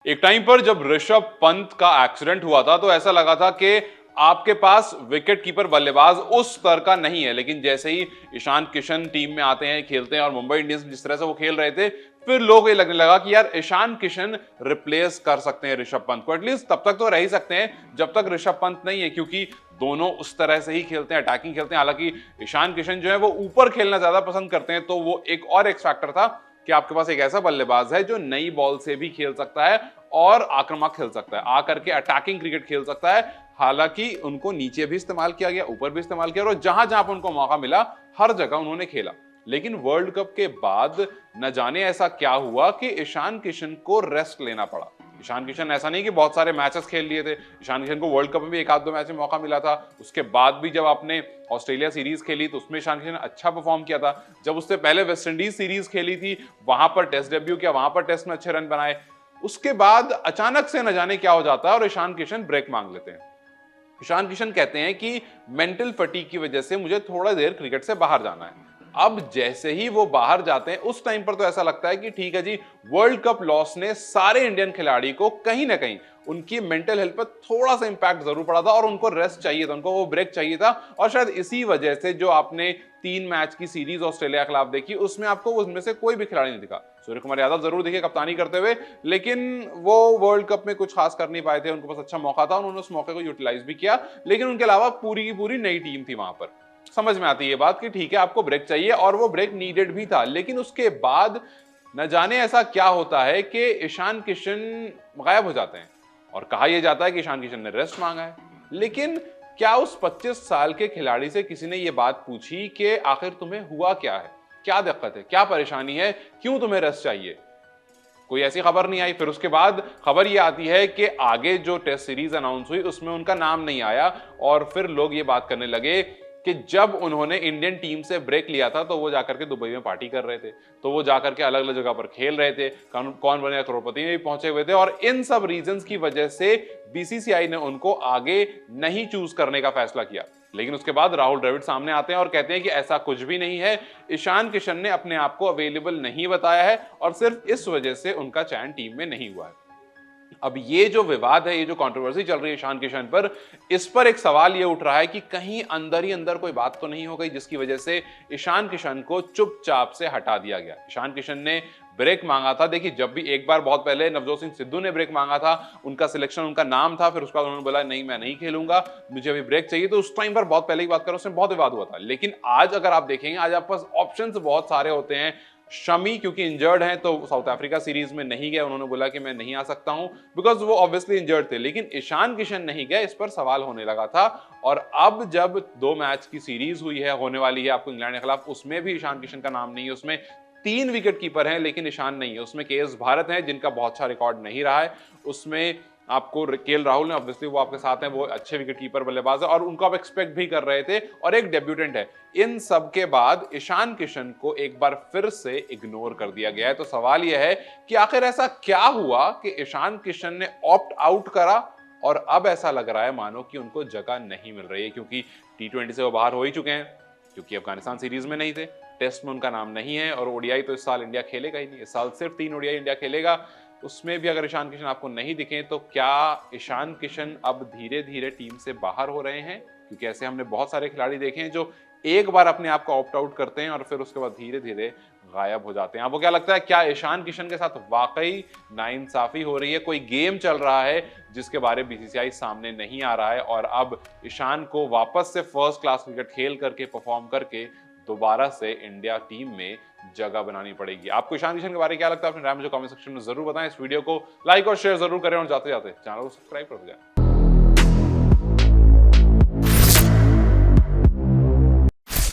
एक टाइम पर जब ऋषभ पंत का एक्सीडेंट हुआ था तो ऐसा लगा था कि आपके पास विकेट कीपर बल्लेबाज उस स्तर का नहीं है, लेकिन जैसे ही ईशान किशन टीम में आते हैं, खेलते हैं और मुंबई इंडियंस जिस तरह से वो खेल रहे थे, फिर लोग ये लगने लगा कि यार ईशान किशन रिप्लेस कर सकते हैं ऋषभ पंत को। एटलीस्ट तब तक तो रह ही सकते हैं जब तक ऋषभ पंत नहीं है, क्योंकि दोनों उस तरह से ही खेलते हैं, अटैकिंग खेलते हैं। हालांकि ईशान किशन जो है वो ऊपर खेलना ज्यादा पसंद करते हैं, तो वो एक और एक्स फैक्टर था कि आपके पास एक ऐसा बल्लेबाज है जो नई बॉल से भी खेल सकता है और आक्रामक खेल सकता है, आकर के अटैकिंग क्रिकेट खेल सकता है। हालांकि उनको नीचे भी इस्तेमाल किया गया, ऊपर भी इस्तेमाल किया, और जहां जहां पर उनको मौका मिला हर जगह उन्होंने खेला। लेकिन वर्ल्ड कप के बाद न जाने ऐसा क्या हुआ कि ईशान किशन को रेस्ट लेना पड़ा। ईशान किशन ऐसा नहीं कि बहुत सारे मैचेस खेल लिए थे, ईशान किशन को वर्ल्ड कप में भी एक आध दो मैच में मौका मिला था। उसके बाद भी जब आपने ऑस्ट्रेलिया सीरीज खेली तो उसमें ईशान किशन अच्छा परफॉर्म किया था। जब उससे पहले वेस्ट इंडीज सीरीज खेली थी, वहां पर टेस्ट डेब्यू किया, वहां पर टेस्ट में अच्छे रन बनाए। उसके बाद अचानक से न जाने क्या हो जाता है और ईशान किशन ब्रेक मांग लेते हैं। ईशान किशन कहते हैं कि मेंटल फटीग की वजह से मुझे थोड़ा देर क्रिकेट से बाहर जाना है। अब जैसे ही वो बाहर जाते हैं उस टाइम पर तो ऐसा लगता है कि ठीक है जी, वर्ल्ड कप लॉस ने सारे इंडियन खिलाड़ी को कहीं ना कहीं उनकी मेंटल हेल्थ पर थोड़ा सा इंपैक्ट जरूर पड़ा था और उनको रेस्ट चाहिए था, उनको वो ब्रेक चाहिए था। और शायद इसी वजह से जो आपने 3 मैच की सीरीज ऑस्ट्रेलिया के खिलाफ देखी, उसमें आपको उसमें से कोई भी खिलाड़ी नहीं दिखा। सूर्य कुमार यादव जरूर दिखे कप्तानी करते हुए, लेकिन वो वर्ल्ड कप में कुछ खास कर नहीं पाए थे। उनके पास अच्छा मौका था, उन्होंने उस मौके को यूटिलाइज भी किया, लेकिन उनके अलावा पूरी की पूरी नई टीम थी वहां पर। समझ में आती है ये बात कि ठीक है, आपको ब्रेक चाहिए और वो ब्रेक नीडेड भी था। लेकिन उसके बाद न जाने ऐसा क्या होता है कि ईशान किशन गायब हो जाते हैं और कहा यह जाता है कि ईशान किशन ने रेस्ट मांगा है। लेकिन क्या उस 25 साल के खिलाड़ी से किसी ने यह बात पूछी कि आखिर तुम्हें हुआ क्या है, क्या दिक्कत है, क्या परेशानी है, क्यों तुम्हें रेस्ट चाहिए? कोई ऐसी खबर नहीं आई। फिर उसके बाद खबर ये आती है कि आगे जो टेस्ट सीरीज अनाउंस हुई उसमें उनका नाम नहीं आया, और फिर लोग ये बात करने लगे कि जब उन्होंने इंडियन टीम से ब्रेक लिया था तो वो जाकर के दुबई में पार्टी कर रहे थे, तो वो जाकर के अलग अलग जगह पर खेल रहे थे, कौन बनेगा करोड़पति में भी पहुंचे हुए थे, और इन सब रीजंस की वजह से बीसीसीआई ने उनको आगे नहीं चूज करने का फैसला किया। लेकिन उसके बाद राहुल द्रविड़ सामने आते हैं और कहते हैं कि ऐसा कुछ भी नहीं है, ईशान किशन ने अपने आप को अवेलेबल नहीं बताया है और सिर्फ इस वजह से उनका चयन टीम में नहीं हुआ है। अब ये जो विवाद है, ये जो कंट्रोवर्सी चल रही है ईशान किशन पर, इस पर एक सवाल ये उठ रहा है कि कहीं अंदर ही अंदर कोई बात तो नहीं हो गई जिसकी वजह से ईशान किशन को चुपचाप से हटा दिया गया। ईशान किशन ने ब्रेक मांगा था। देखिए, जब भी एक बार बहुत पहले नवजोत सिंह सिद्धू ने ब्रेक मांगा था, उनका सिलेक्शन, उनका नाम था, फिर उसके बाद उन्होंने बोला नहीं मैं नहीं खेलूंगा, मुझे अभी ब्रेक चाहिए, तो उस टाइम पर बहुत पहले की बात करो, उसमें बहुत विवाद हुआ था। लेकिन आज अगर आप देखेंगे, आज आपके पास ऑप्शंस बहुत सारे होते हैं। शमी क्योंकि इंजर्ड हैं तो साउथ अफ्रीका सीरीज में नहीं गए, उन्होंने बोला कि मैं नहीं आ सकता हूं बिकॉज वो ऑब्वियसली इंजर्ड थे। लेकिन ईशान किशन नहीं गए, इस पर सवाल होने लगा था। और अब जब 2 मैच की सीरीज हुई है, होने वाली है आपको इंग्लैंड के खिलाफ, उसमें भी ईशान किशन का नाम नहीं है। उसमें 3 विकेट कीपर हैं लेकिन ईशान नहीं है। उसमें केएस भारत हैं जिनका बहुत अच्छा रिकॉर्ड नहीं रहा है। उसमें आपको केएल राहुल ने, ऑब्वियसली वो आपके साथ हैं, वो अच्छे विकेट कीपर बल्लेबाज है और उनको आप एक्सपेक्ट भी कर रहे थे, और एक डेब्यूटेंट है। इन सब के बाद ईशान किशन को एक बार फिर से इग्नोर कर दिया गया है। तो सवाल यह है कि आखिर ऐसा क्या हुआ कि ईशान किशन ने ऑप्ट आउट करा और अब ऐसा लग रहा है मानो कि उनको जगह नहीं मिल रही है, क्योंकि T20 से वो बाहर हो ही चुके हैं, क्योंकि अफगानिस्तान सीरीज में नहीं थे, टेस्ट में उनका नाम नहीं है, और ओडीआई तो इस साल इंडिया खेलेगा ही नहीं। इस साल सिर्फ 3 ओडीआई इंडिया खेलेगा, उसमें भी अगर ईशान किशन आपको नहीं दिखे तो क्या ईशान किशन अब धीरे धीरे टीम से बाहर हो रहे हैं? क्योंकि ऐसे हमने बहुत सारे खिलाड़ी देखे हैं जो एक बार अपने आप को ऑप्ट आउट करते हैं और फिर उसके बाद धीरे धीरे गायब हो जाते हैं। आपको क्या लगता है, क्या ईशान किशन के साथ वाकई नाइंसाफी हो रही है, कोई गेम चल रहा है जिसके बारे में बीसीसीआई सामने नहीं आ रहा है, और अब ईशान को वापस से फर्स्ट क्लास क्रिकेट खेल करके, परफॉर्म करके दोबारा से इंडिया टीम में जगह बनानी पड़ेगी? आपको ईशान किशन के बारे में क्या लगता है? अपने राय मुझे कमेंट सेक्शन में जरूर बताएं। इस वीडियो को लाइक और शेयर जरूर करें और जाते जाते चैनल को सब्सक्राइब कर दें।